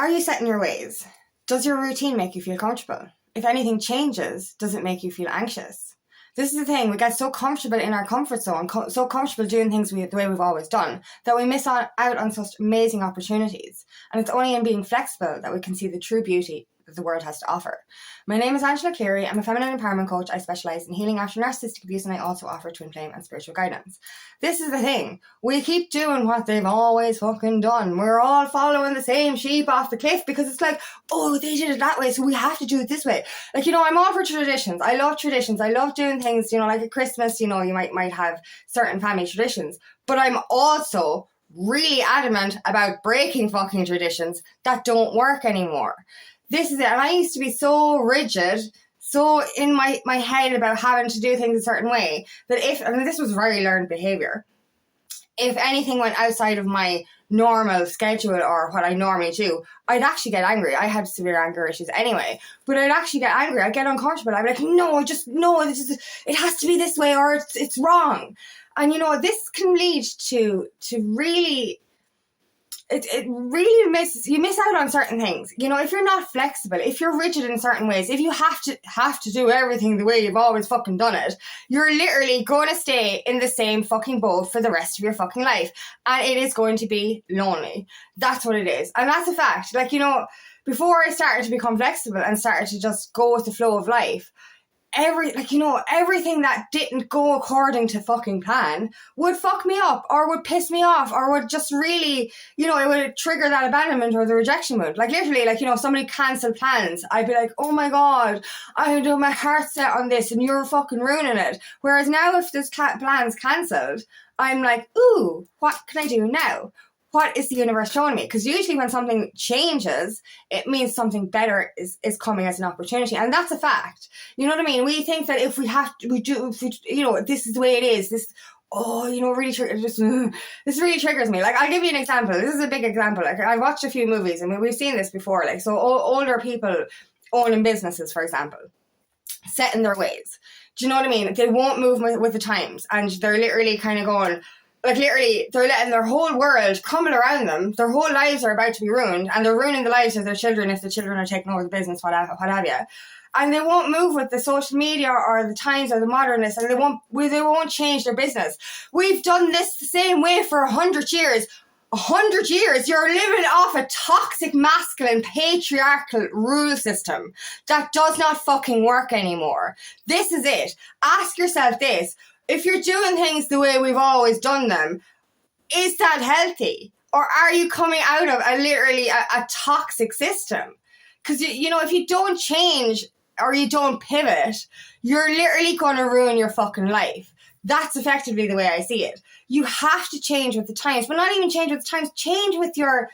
Are you set in your ways? Does your routine make you feel comfortable? If anything changes, does it make you feel anxious? This is the thing, we get so comfortable in our comfort zone, so comfortable doing things the way we've always done, that we miss out on such amazing opportunities. And it's only in being flexible that we can see the true beauty that the world has to offer. My name is Angela Cleary. I'm a feminine empowerment coach. I specialise in healing after narcissistic abuse, and I also offer twin flame and spiritual guidance. This is the thing. We keep doing what they've always fucking done. We're all following the same sheep off the cliff because it's like, oh, they did it that way, so we have to do it this way. Like, I'm all for traditions. I love traditions. I love doing things, like at Christmas, you might have certain family traditions. But I'm also really adamant about breaking fucking traditions that don't work anymore. This is it. And I used to be so rigid, so in my head about having to do things a certain way, that this was very learned behaviour, if anything went outside of my normal schedule or what I normally do, I'd actually get angry. I had severe anger issues anyway, but I'd actually get angry. I'd get uncomfortable. I'd be like, no, it has to be this way or it's wrong. And, this can lead to really... It really you miss out on certain things. If you're not flexible, if you're rigid in certain ways, if you have to do everything the way you've always fucking done it, you're literally going to stay in the same fucking boat for the rest of your fucking life. And it is going to be lonely. That's what it is. And that's a fact. Before I started to become flexible and started to just go with the flow of life, everything that didn't go according to fucking plan would fuck me up or would piss me off or would just really, it would trigger that abandonment or the rejection mood. If somebody cancelled plans, I'd be like, oh my God, I do my heart set on this and you're fucking ruining it. Whereas now if this plan's cancelled, I'm like, ooh, what can I do now? What is the universe showing me? Because usually when something changes, it means something better is coming as an opportunity. And that's a fact. You know what I mean? We think that if this is the way it is, this really triggers me. I'll give you an example. This is a big example. I watched a few movies and we've seen this before. Older people owning businesses, for example, set in their ways. Do you know what I mean? They won't move with the times and they're literally kind of going... they're letting their whole world crumble around them. Their whole lives are about to be ruined, and they're ruining the lives of their children if the children are taking over the business, what have you. And they won't move with the social media or the times or the modernness, and they won't change their business. We've done this the same way for 100 years. 100 years, you're living off a toxic, masculine, patriarchal rule system that does not fucking work anymore. This is it. Ask yourself this. If you're doing things the way we've always done them, is that healthy? Or are you coming out of a toxic system? Because, if you don't change or you don't pivot, you're literally going to ruin your fucking life. That's effectively the way I see it. You have to change with the times, but not even change with the times, change with your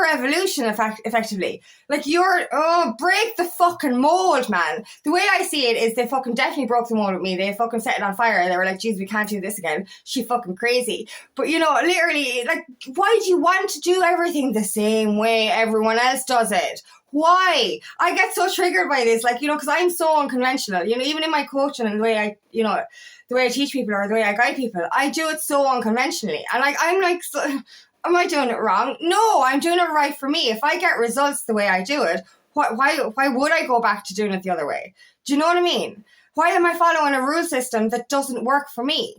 evolution effectively. Break the fucking mold, man. The way I see it is they fucking definitely broke the mold with me. They fucking set it on fire. They were like, geez, we can't do this again. She fucking crazy. But literally, why do you want to do everything the same way everyone else does it? Why? I get so triggered by this, because I'm so unconventional. Even in my coaching and the way I teach people or the way I guide people, I do it so unconventionally. And I'm like, am I doing it wrong? No, I'm doing it right for me. If I get results the way I do it, why would I go back to doing it the other way? Do you know what I mean? Why am I following a rule system that doesn't work for me?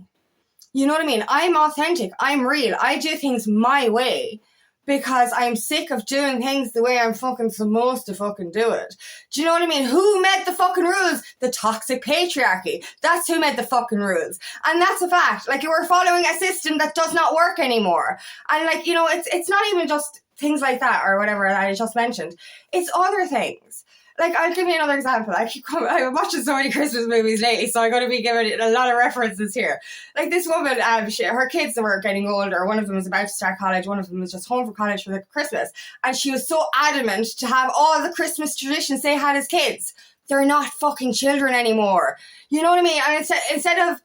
You know what I mean? I'm authentic. I'm real. I do things my way because I'm sick of doing things the way I'm fucking supposed to fucking do it. Do you know what I mean? Who made the fucking rules? The toxic patriarchy. That's who made the fucking rules. And that's a fact. We're following a system that does not work anymore. And it's not even just things like that or whatever that I just mentioned. It's other things. I'll give you another example. I'm watching so many Christmas movies lately, so I'm going to be giving a lot of references here. This woman, her kids were getting older. One of them was about to start college. One of them was just home from college for Christmas. And she was so adamant to have all the Christmas traditions they had as kids. They're not fucking children anymore. You know what I mean? And instead of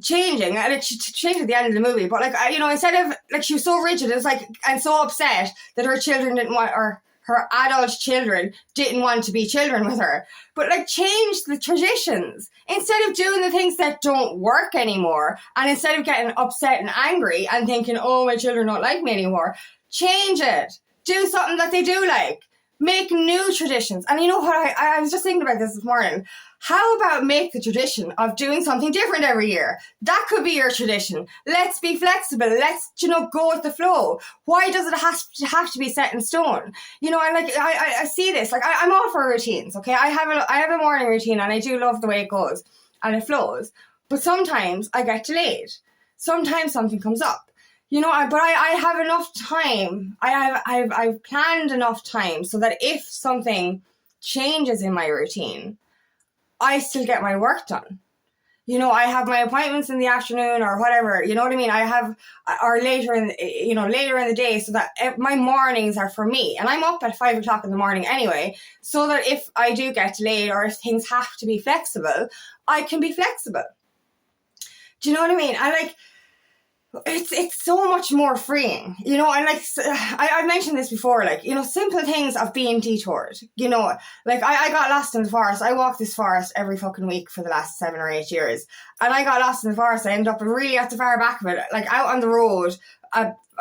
changing, and she changed at the end of the movie, but instead of, she was so rigid, it was and so upset that her children didn't want, or her adult children didn't want to be children with her. But change the traditions. Instead of doing the things that don't work anymore, and instead of getting upset and angry and thinking, oh, my children don't like me anymore, change it. Do something that they do like. Make new traditions. And you know what, I was just thinking about this morning. How about make the tradition of doing something different every year? That could be your tradition. Let's be flexible. Let's, go with the flow. Why does it have to be set in stone? And I see this. Like, I'm all for routines, okay? I have a morning routine and I do love the way it goes and it flows. But sometimes I get delayed. Sometimes something comes up. But I have enough time. I've planned enough time so that if something changes in my routine, I still get my work done. I have my appointments in the afternoon or whatever. You know what I mean? I have, or later in the day, so that my mornings are for me. And I'm up at 5 o'clock in the morning anyway, so that if I do get delayed or if things have to be flexible, I can be flexible. Do you know what I mean? It's so much more freeing, and I mentioned this before, simple things of being detoured, I got lost in the forest. I walk this forest every fucking week for the last 7 or 8 years, and I got lost in the forest. I ended up really at the far back of it, out on the road.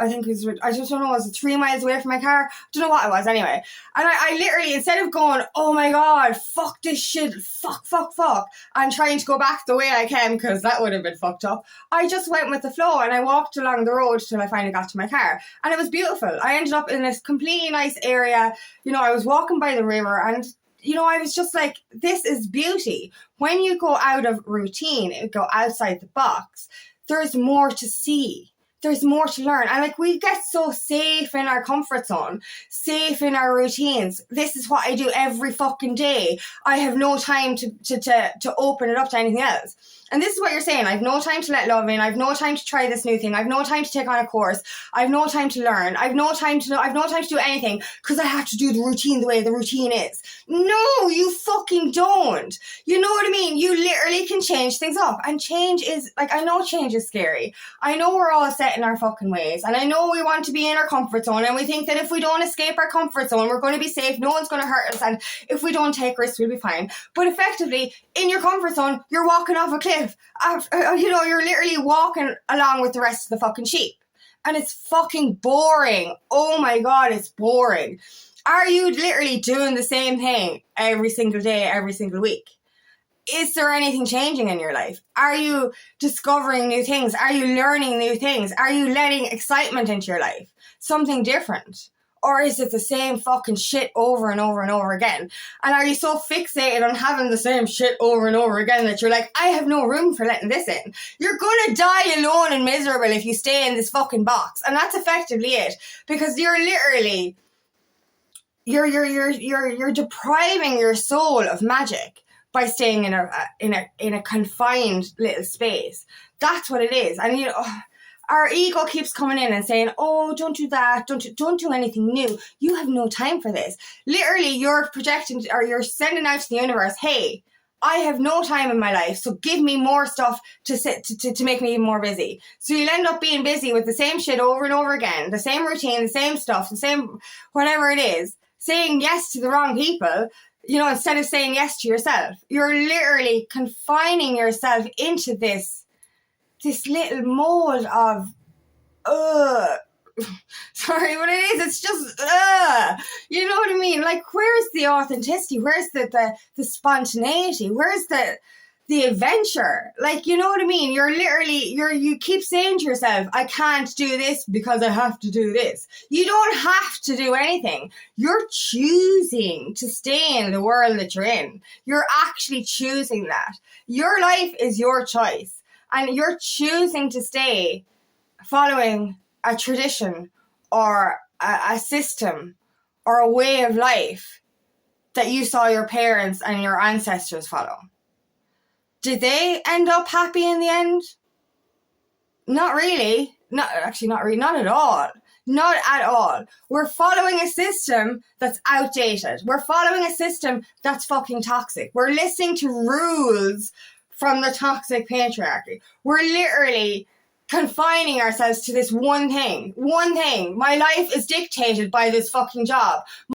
I think it was, I just don't know, was it 3 miles away from my car? I don't know what it was anyway. And I literally, instead of going, oh my God, fuck this shit, fuck, and trying to go back the way I came, because that would have been fucked up, I just went with the flow and I walked along the road till I finally got to my car. And it was beautiful. I ended up in this completely nice area. I was walking by the river and I was just like, this is beauty. When you go out of routine and go outside the box, there's more to see. There's more to learn. And we get so safe in our comfort zone, safe in our routines. This is what I do every fucking day. I have no time to open it up to anything else. And this is what you're saying. I have no time to let love in. I have no time to try this new thing. I have no time to take on a course. I have no time to learn. I have no time to do anything because I have to do the routine the way the routine is. No, you fucking don't. You know what I mean? You literally can change things up. And change is, I know change is scary. I know we're all set in our fucking ways. And I know we want to be in our comfort zone. And we think that if we don't escape our comfort zone, we're going to be safe. No one's going to hurt us. And if we don't take risks, we'll be fine. But effectively, in your comfort zone, you're walking off a cliff. You're literally walking along with the rest of the fucking sheep. And it's fucking boring. Oh my God, it's boring. Are you literally doing the same thing every single day, every single week? Is there anything changing in your life? Are you discovering new things? Are you learning new things? Are you letting excitement into your life? Something different? Or is it the same fucking shit over and over and over again? And are you so fixated on having the same shit over and over again that you're like, I have no room for letting this in? You're gonna die alone and miserable if you stay in this fucking box. And that's effectively it. Because you're literally, you're depriving your soul of magic by staying in a confined little space. That's what it is. And our ego keeps coming in and saying, oh, don't do that. Don't do anything new. You have no time for this. Literally, you're projecting, or you're sending out to the universe, hey, I have no time in my life, so give me more stuff to make me even more busy. So you'll end up being busy with the same shit over and over again, the same routine, the same stuff, the same whatever it is, saying yes to the wrong people, instead of saying yes to yourself. You're literally confining yourself into this little mold of, sorry, but it is, it's just, you know what I mean? Where's the authenticity? Where's the spontaneity? Where's the adventure? You know what I mean? You're literally, you keep saying to yourself, I can't do this because I have to do this. You don't have to do anything. You're choosing to stay in the world that you're in. You're actually choosing that. Your life is your choice. And you're choosing to stay following a tradition or a system or a way of life that you saw your parents and your ancestors follow. Did they end up happy in the end? Not really. Not really. Not at all. Not at all. We're following a system that's outdated. We're following a system that's fucking toxic. We're listening to rules from the toxic patriarchy. We're literally confining ourselves to this one thing. My life is dictated by this fucking job.